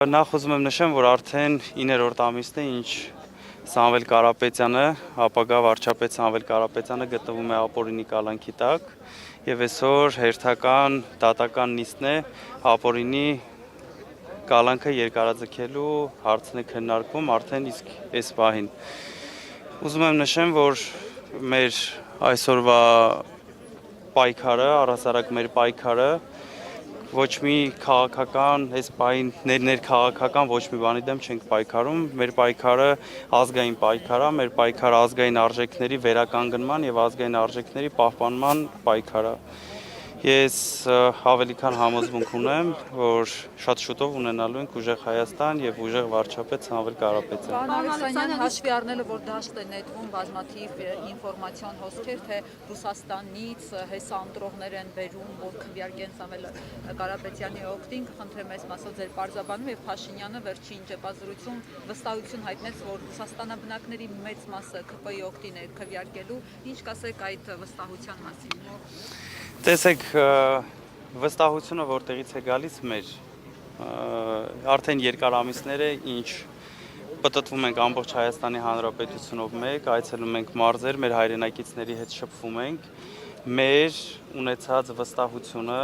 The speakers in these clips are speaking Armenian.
Նախ ուզում եմ նշեմ, որ արդեն 9-րդ ամիսն է, ինչ Սամվել Կարապետյանը, ապագա վարչապետ Սամվել Կարապետյանը գտնվում է ապօրինի կալանքի տակ եւ այսօր հերթական դատական նիստն է ապօրինի կալանքը երկարաձգելու հարցն է քննարկվում արդեն իսկ այս պահին։ Ուզում եմ նշեմ, որ մեր այսօրվա պայքարը, առհասարակ մեր պայքարը ոչ մի քաղաքական, այս պահին ներքաղաքական ոչ մի բանի դեմ չենք պայքարում, մեր պայքարը ազգային պայքար է, մեր պայքարը ազգային արժեքների վերականգնման եւ ազգային արժեքների պահպանման պայքար է։ Ես ավելի քան համոզմունք ունեմ, որ շատ շուտով ունենալու ենք ուժեղ Հայաստան եւ ուժեղ վարչապետ Սամվել Կարապետյան։ Պարոն Ալեքսանյան, հաշվի առնելով, որ դաշտ է նետվում բազմաթիվ ինֆորմացիոն հոսքեր, թե Ռուսաստանից հեսանտրողներ են բերում, որ քվեարկեն Սամվել Կարապետյանի օգտին, կխնդրեմ այս մասով ձեր պարզաբանում եւ Փաշինյանը վերջին ճեպազրույցում վստահություն հայտնեց, որ Ռուսաստանաբնակների մեծ մասը ԿՊ-ի օգտին է քվեարկելու, ինչ կասեք այդ վստահության մասին։ Տեսեք, վստահությունը որտեղից է գալիս մեր, արդեն երկար ամիսներ է, ինչ պտտվում ենք ամբողջ Հայաստանի Հանրապետությունով մեկ, այցելում ենք մարզեր, մեր հայրենակիցների հետ շփվում ենք, մեր ունեցած վստահությունը,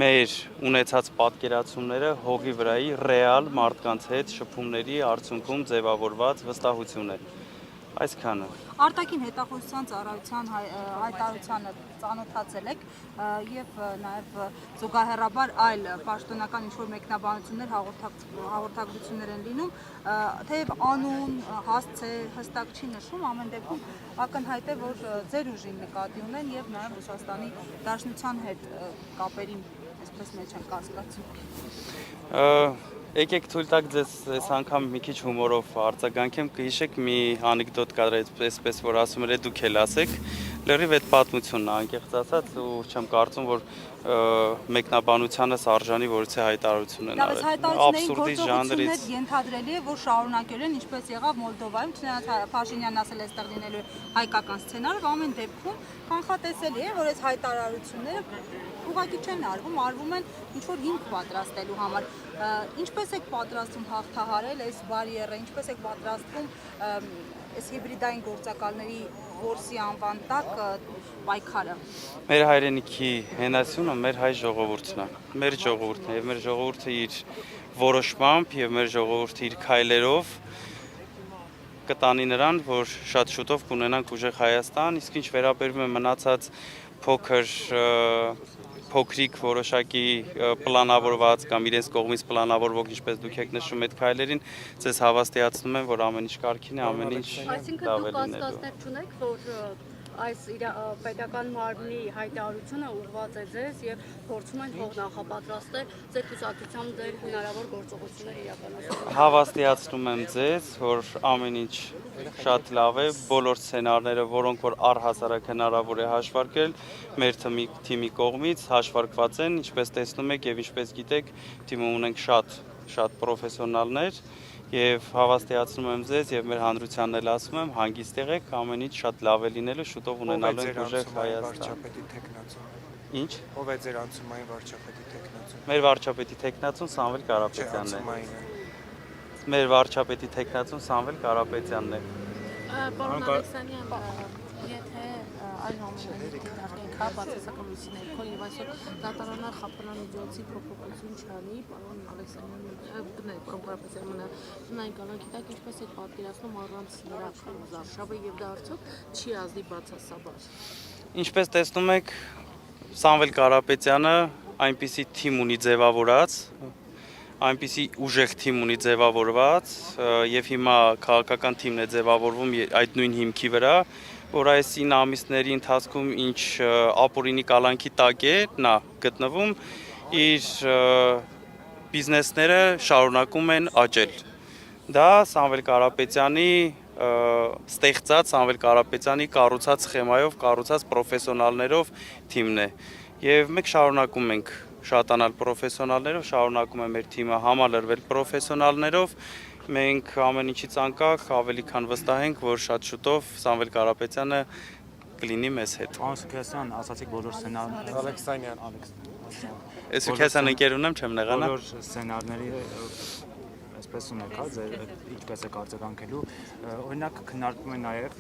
մեր ունեցած պատկերացումները հողի վրայի ռեալ մարդկանց հետ շփումների արդյունքում ձևավորված վստահություն է։ Այսքանը։ Արտաքին հետախուզության ծառայության հայտարարությանը ծանոթացել եք եւ նաեւ զուգահեռաբար այլ պաշտոնական ինչ-որ մեկնաբանություններ հաղորդագրություններ են լինում, թեև անուն, հասցե հստակ չի նշում, ամեն դեպքում ակնհայտ է, որ ձեր ուժին նկատի ունեն եւ նաեւ Ռուսաստանի Դաշնության հետ կապերին այսպես մեջ են կասկածում։ Եկեք թույլ տաք ձեզ այս անգամ մի քիչ հումորով արձագանքեմ, կհիշեք մի անեկդոտ կար այսպես, որ ասում էր դուք էլ ասեք, լրիվ այդ պատմությունն է անկեղծ ասած ու չեմ կարծում, որ մեկնաբանությանս արժանի որից է հայտարարություն են արել։ Աբսուրդի ժանրից ենթադրելի է, որ շարունակել են ինչպես եղավ Մոլդովայում, չնայած Փաշինյանն ասել է այստեղ լինելու հայկական սցենարը, ամեն դեպքում կանխատեսելի է, որ այս հայտարարությունները ուղղակի չեն արվում են ինչ-որ հիմք պատրաստելու համար։ Ինչպես եք պատրաստվում հաղթահարել այս բարիերը, ինչպես եք պատրաստվում այս հիբրիդային գործակալների որսի անվան տակ պայքարը։ Մեր հայրենիքի հենասյունը մեր հայ ժողովուրդն է, մեր ժողովուրդն է եւ մեր ժողովուրդը իր որոշմամբ եւ մեր ժողովուրդը իր քայլերով կտանի նրան, որ շատ շուտով կունենանք ուժեղ Հայաստան, իսկ ինչ վերաբերում է մնացած փոքրիկ որոշակի պլանավորված կամ իրենց կողմից պլանավորվող, ինչպես դուք եք նշում այդ քայլերին, ձեզ հավաստիացնում եմ, որ ամեն ինչ կարգին է, ամեն ինչ Այսինքն դուք կասկածներ չունեք, որ այս պետական մարմնի հայտարարությունը ուղղված է ձեզ եւ փորձում են հող նախապատրաստել ձեր կուսակցությամբ ձեր հնարավոր գործողություններ իրականացնել։ Հավաստիացնում եմ ձեզ, որ ամեն ինչ շատ լավ է, բոլոր սցենարները, որոնք որ առհասարակ հնարավոր է հաշվարկել, մեր թիմի կողմից հաշվարկված են, ինչպես տեսնում եք եւ ինչպես գիտեք, թիմում ունենք շատ պրոֆեսիոնալներ եւ հավաստիացնում եմ ձեզ եւ մեր հանրությանն էլ ասում եմ, հանգիստ եղեք, ամեն ինչ շատ լավ է լինելու, շուտով ունենալու ենք ուժեղ Հայաստան։ Ինչ? Ով է ձեր անցումային վարչապետի տեխնացուն։ Մեր վարչապետի տեխնացուն Սամվել Կարապետյանն է։ Մեր վարչապետի տեխնացուն Սամվել Կարապետյանն է։ Պարոն Ալեքսանյան, եթե այլ համենայնիվ բացասական լույսի ներքո եւ այսօր դատարանար խափանամիջոցի փոփոխություն չանի, պարոն Ալեքսանյանը, պարոն Կարապետյանը հնային կալանքի տակ ինչպես է պատկերացնում առանց նրա զարշավը եւ դա արդյոք չի ազդի բացասաբար։ Ինչպես տեսնում եք, Սամվել Կարապետյանը այնպիսի թիմ ունի ձևավորած, այնպիսի ուժեղ թիմ ունի ձևավորված եւ հիմա քաղաքական թիմն է ձևավորվում այդ նույն հիմքի վրա, որ այս 9 ամիսների ընթացքում ինչ ապօրինի կալանքի տակ է նա գտնվում, իր բիզնեսները շարունակում են աճել։ Դա Սամվել Կարապետյանի ստեղծած, Սամվել Կարապետյանի կառուցած սխեմայով, կառուցած պրոֆեսիոնալներով թիմն է։ Եվ մենք շարունակում ենք շատանալ պրոֆեսիոնալներով, շարունակում է մեր թիմը համալրվել պրոֆեսիոնալներով, մենք ամեն ինչից անկախ ավելի քան վստահ ենք, որ շատ շուտով Սամվել Կարապետյանը կլինի մեզ հետ։ Պարոն Սարգսյան, ասացիք բոլոր սցենարները։ Ալեքսանյան Ես ու քեզ ընկերուն եմ չեմ նեղանա։ Բոլոր սցենարների այսպես ունեք, հա, ձեր ինչպես է արձագանքելու։ Օրինակ քննարկվում է նաև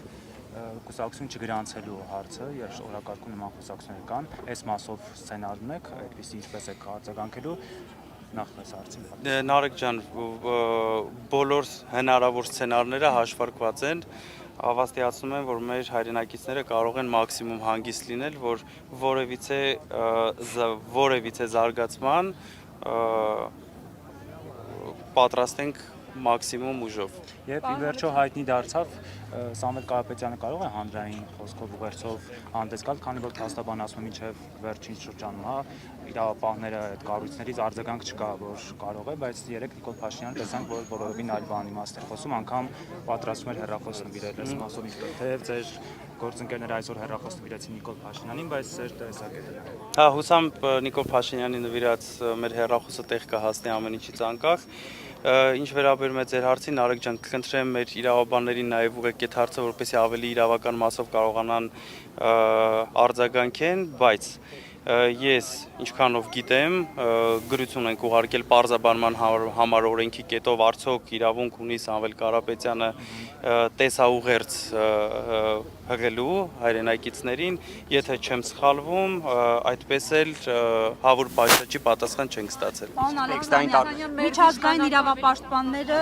կուսակցություն չգրանցելու հարցը, երբ օրակարգում նման կուսակցություններ կան, այս մասով սցենար ունեք, այդպեսի ինչպես է արձագանքելու նախ այս հարցին։ Նարեկ ջան, բոլոր հնարավոր սցենարները հաշվարկված են, ավաստիացնում են, որ մեր հայրենակիցները կարող են մաքսիմում հանգիստ լինել, որ որևիցե զարգացման պատրաստ ենք մաքսիմում ուժով։ Եվ ի վերջո հայտնի դարձավ Սամվել Կարապետյանը կարող է հանրային խոսքով ուղերձով հանդես գալ, քանի որ փաստաբանացումը մինչև վերջին շրջանում, հա, իրավապահները այդ կառույցներից արձագանք չկա, որ կարող է, բայց երեք Նիկոլ Փաշինյանը տեսանք, որ բոլորովին այլ բանի մաս էր խոսում, անգամ պատրաստում էր հեռախոս նվիրել այս մասով, թեև ձեր գործընկերները այսօր հեռախոս նվիրեցին Նիկոլ Փաշինյանին, բայց ձեր տեսակետը։ Հա, հուսամ Նիկոլ Փաշինյանի նվիրած մեր հեռախոսը տեղ կհասնի ամեն ինչից անկախ։ Ինչ վերաբերում է ձեր հարցին, Նարեկ ջան, կխնդրեմ մեր իրավաբաններին նաև ուղղեք այդ հարցը, որպեսզի ավելի իրավական մասով կարողանան արձագանքեն, բայց ես ինչքանով գիտեմ, գրություն ենք ուղարկել պարզաբանման համար օրենքի կետով արդյոք իրավունք ունի Սամվել Կարապետյանը տեսաուղերձ հղելու հայրենակիցներին, եթե չեմ սխալվում, այդպես էլ Հավուր Բաշաչի պատասխան չենք ստացել։ Պարոն Ալեքսանյան, միջազգային իրավապաշտպանները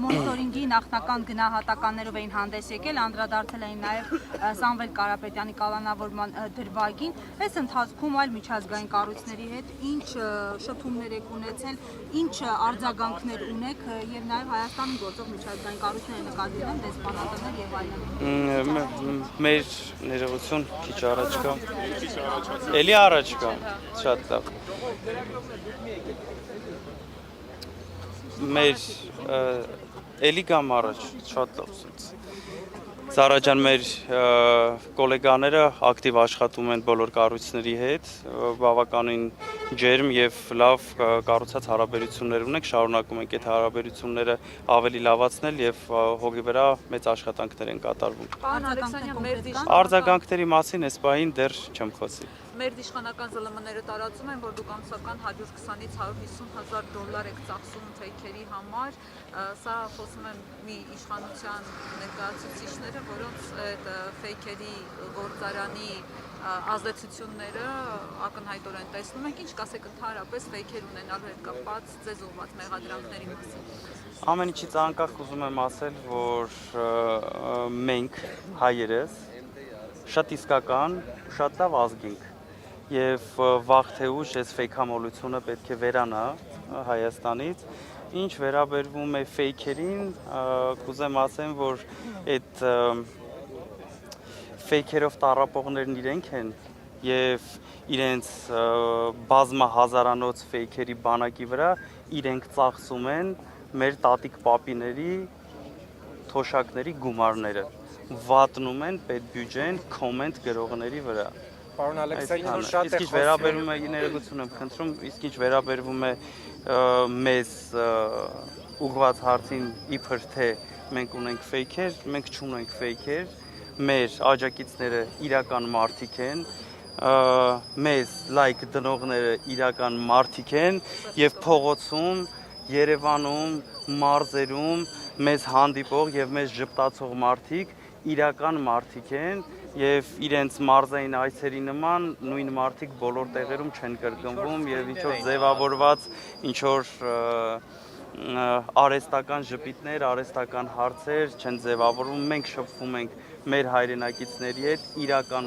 մոնիտորինգի նախնական գնահատականներով էին հանդես եկել, անդրադարձել էին նաև Սամվել Կարապետյանի կալանավորման դրվագին, այս ընթացքում այլ միջազգային կառույցների հետ ինչ շփումներ եք ունեցել, ինչ արձագանքներ ունեք եւ նաեւ Հայաստանի գործող միջազգային կառույցները նկատի ունեն դեսպանատներ եւ այլն։ Մեր ներողություն քիչ առաջ կա։ Էլի առաջ կա։ Շատ լավ։ Մեր էլի գամ առաջ, շատ լավ։ Զարա ջան, մեր գոլեգաները ակտիվ աշխատում են բոլոր կառույցների հետ, բավականին ջերմ եւ լավ կառուցած հարաբերություններ ունենք, շարունակում ենք այդ հարաբերությունները ավելի լավացնել եւ հողի վրա մեծ աշխատանքներ են կատարվում։ Պարոն Ալեքսանյան, Արձագանքների մասին այս պահին դեռ չեմ խոսի։ Մեր իշխանական ԶԼՄ-ները տարածում են, որ դուք ամսական 120-ից 150,000 դոլար եք ծախսում ֆեյքերի համար, սա խոսում եմ մի իշխանության ներկայացուցիչները, որոնց այդ ֆեյքերի գործարանի ազդեցությունները ակնհայտորեն տեսնում ենք, ինչ կասեք ընդհանրապես ֆեյքեր ունենալու հետ կապված ձեզ ուղղված մեղադրանքների մասին։ Ամեն ինչից անկախ ուզում եմ ասել, որ մենք հայերս շատ իսկական, շատ լավ ազգ ենք եւ վաղ թե ուշ այս ֆեյքամոլությունը պետք է վերանա Հայաստանից։ Ինչ վերաբերվում է ֆեյքերին, կուզեմ ասեմ, որ այդ ֆեյքերով տառապողներն իրենք են եւ իրենց բազմահազարանոց ֆեյքերի բանակի վրա իրենք ծախսում են մեր տատիկ պապիների թոշակների գումարները, վատնում են պետբյուջեն կոմենտ գրողների վրա։ Պարոն Ալեքսանյան, շատ է Իսկ ինչ վերաբերում է ներողություն եմ խնդրում, իսկ ինչ վերաբերվում է մեզ ուղղված հարցին իբր թե մենք ունենք ֆեյքեր, մենք չունենք ֆեյքեր, մեր աջակիցները իրական մարդիկ են, մեզ լայք դնողները իրական մարդիկ են եւ փողոցում, Երևանում, մարզերում մեզ հանդիպող եւ մեզ ժպտացող մարդիկ իրական մարդիկ են եւ իրենց մարզային այցերի նման նույն մարդիկ բոլոր տեղերում չեն կրկնվում եւ ինչ որ ձևավորված ինչ որ արհեստական ժպիտներ, արհեստական հարցեր չեն ձևավորվում, մենք շփվում ենք մեր հայրենակիցների հետ, իրական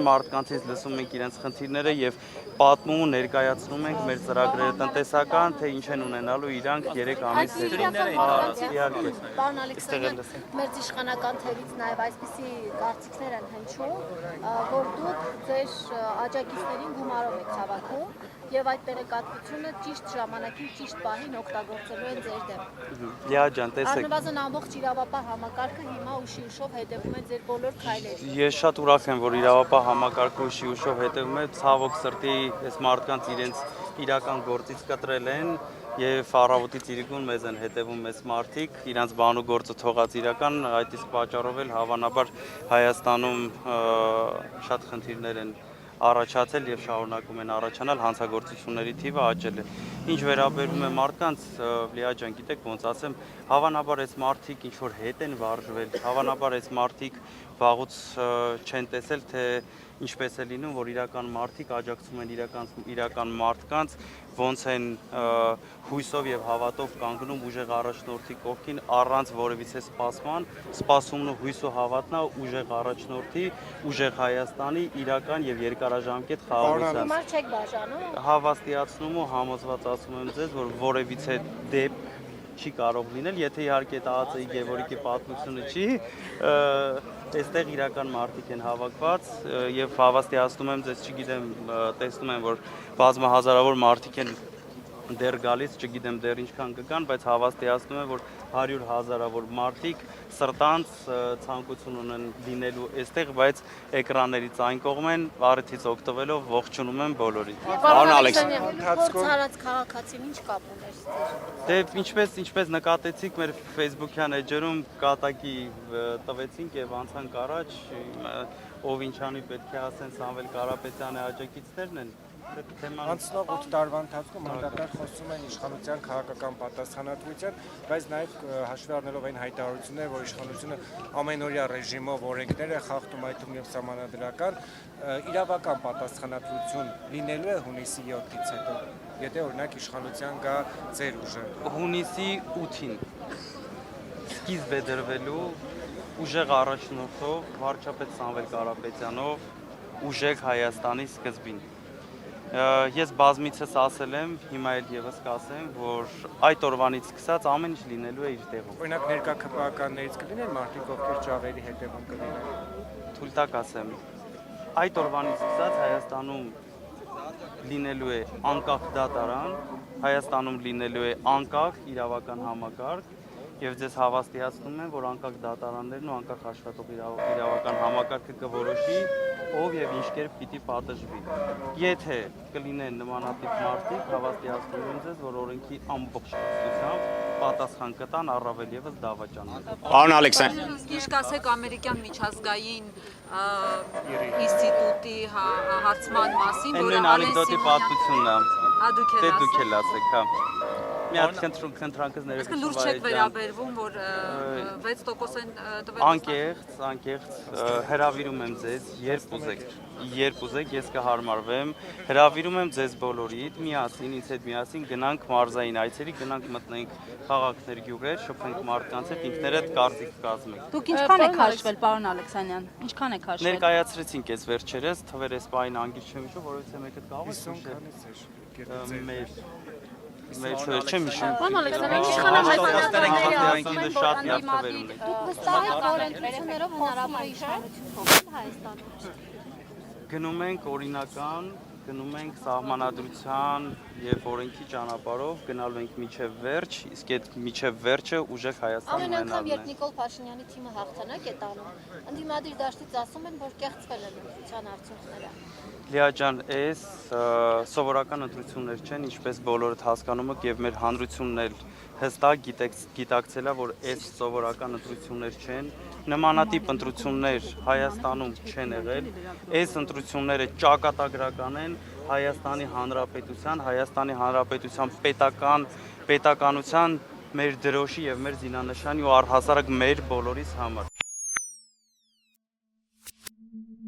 մարդկանցից լսում ենք իրենց խնդիրները եւ պատմում ու ներկայացնում ենք մեր ծրագրերը տնտեսական, թե ինչ են ունենալու իրանք 3 ամիս հետո։ Պարոն Ալեքսանյան, մեր իշխանական թերից նաև այսպիսի կարծիքներ են հնչում, որ դուք ձեր աջակիցներին գումարով եք հավաքում եւ այդ տեղեկատվությունը ճիշտ ժամանակին, ճիշտ պահին օգտագործելու են ձեր դեմ։ Լիա ջան, տեսեք։ Առնվազն ամբողջ իրավապահ համակարգը հիմա ուշի-ուշով հետևում է ձեր բոլոր քայլերին։ Ես շատ ուրախ եմ, որ իրավապահ համակարգը ուշի-ուշով հետևում է, ցավոք սրտի այս մարդկանց իրենց իրական գործից կտրել են եւ առավոտից իրիկուն մեզ են հետևում մեզ մարդիկ, իրանց բանու գործը թողած իրական, այդ իսկ պատճառով էլ հավանաբար Հայաստանում շատ խնդիրներ են առաջացել եւ շարունակում են առաջանալ, հանցագործությունների թիվը աճել է։ Ինչ վերաբերում է մարդկանց, Լիա ջան, գիտեք ոնց ասեմ, հավանաբար այս մարդիկ ինչ որ հետ են վարժվել, հավանաբար այս մարդիկ վաղուց չեն տեսել, թե ինչպես է լինում, որ իրական մարդիկ աջակցում են իրական մարդկանց, ոնց են հույսով եւ հավատով կանգնում ուժեղ առաջնորդի կողքին առանց որևիցե սպասումն ու հույս ու հավատնա ուժեղ առաջնորդի, ուժեղ Հայաստանի իրական եւ երկարաժամկետ խաղաղության։ Հիմար չեք բաժանում։ Հավաստիացնում ու համոզվածացնում եմ ձեզ, որ որևիցե դեպք չի կարող լինել, եթե իհարկե ՏԱԱՑ-ի Գևորգի պատմությունը չի, այստեղ իրական մարդիկ են հավաքված եւ հավաստիացնում եմ ձեզ, չգիտեմ, տեսնում եմ, որ բազմահազարավոր մարդիկ են դեռ գալիս, չգիտեմ դեռ ինչքան կգան, բայց հավաստիացնում եմ, որ 100,000-ավոր մարդիկ սրտանց ցանկություն ունեն լինելու այստեղ, բայց էկրաններից այն կողմ են, առիթից օգտվելով ողջունում եմ բոլորին։ Պարոն Ալեքսանյան, Փորձարած քաղաքացին ինչ կապ ուներ ձեր։ Դե ինչպես նկատեցիք մեր Facebook-յան էջերում կատակի տվեցինք եւ անցանք առաջ, ով ինչ անի պետք է ասեն Սամվել Կարապետյանի աջակիցներն են։ Անցնող 8 տարվա ընթացքում հանդարտար խոսում են իշխանության քաղաքական պատասխանատվության, բայց նաև հաշվի առնելով այն հայտարարությունները, որ իշխանությունը ամենօրյա ռեժիմով օրենքներ է խախտում, այդ թվում եւ սահմանադրական, իրավական պատասխանատվություն լինելու է հունիսի 7-ից հետո, եթե օրինակ իշխանության գա ձեր ուժը։ Հունիսի 8-ին սկիզբ է դրվելու ուժեղ առաջնորդով, վարչապետ Սամվել Կարապետյանով ուժեղ Հայաստանի սկզբին։ Ես բազմիցս ասել եմ, հիմա էլ եւս կասեմ, որ այդ օրվանից սկսած ամեն ինչ լինելու է իր տեղում։ Օրինակ ներկա քպականներից կլինեն մարդիկ, ովքեր ճավերի հետևում կլինեն։ Թույլ տակ ասեմ, այդ օրվանից սկսած Հայաստանում լինելու է անկախ դատարան, Հայաստանում լինելու է անկախ իրավական համակարգ եւ ձեզ հավաստիացնում եմ, որ անկախ դատարաններն ու անկախ աշխատող իրավական համակարգը կորոշի ով եւ ինչ կերպ պիտի պատժվի։ Եթե կլինեն նմանատիպ մարդիկ, հավաստիացնում եմ ձեզ, որ օրենքի ամբողջ կրթությամբ պատասխան կտան առավել եւս դավաճանները։ Պարոն Ալեքսանյան, Ինչ կասեք ամերիկյան միջազգային ինստիտուտի հարցման մասին, Այն նույն անեկդոտի պատմությունն է։ Դուք էլ ասեք, հա։ Մի հատ խնդրանքս Իսկ լուրջ չեք վերաբերվում, որ 6% են տվել։ Անկեղծ հրավիրում եմ ձեզ, երբ ուզեք, ես կհարմարվեմ, հրավիրում եմ ձեզ բոլորիդ, միասին, ինձ հետ միասին գնանք մարզային այցերի, գնանք մտնենք քաղաքներ, գյուղեր, շփվենք մարդկանց հետ, ինքներդ կարծիք կազմենք։ Դուք ինչքան եք հաշվել, պարոն Ալեքսանյան, ինչքան եք հաշվել։ Ներկայացրեցինք այս վերջերս, թվեր այս պահին անգիր չեմ հիշում, որովհետեւ մեկը կարող է 50 քանից էր։ մեր չեմ հիշում։ Պարոն Ալեքսանյան, ինչքան Հայաստանը շատ միակ թվեր ունի։ Դուք վստահ եք, որ ընտրություններով հնարավոր է իշխանություն փոխել Հայաստանում։ Գնում ենք օրինական, գնում ենք սահմանադրության եւ օրենքի ճանապարհով, գնալու ենք միջև վերջ, իսկ այդ միջև վերջը ուժեղ Հայաստան Ամեն անգամ, ունենալն երբ է։ Նիկոլ Փաշինյանի թիմը հաղթանակ է տանում, ընդդիմադիր դաշտից ասում են, որ կեղծվել են ընտրության արդյունքները։ Լիա ջան, այս սովորական ընտրություններ չեն, ինչպես բոլորդ հասկանում եք եւ մեր հանրությունն էլ հստակ գիտակցելա, որ այս սովորական ընտրություններ չեն, նմանատիպ ընտրություններ Հայաստանում չեն եղել, այս ընտրությունները ճակատագրական են Հայաստանի Հանրապետության պետականության մեր դրոշի եւ մեր զինանշանի ու առհասարակ մեր բոլորիս համար։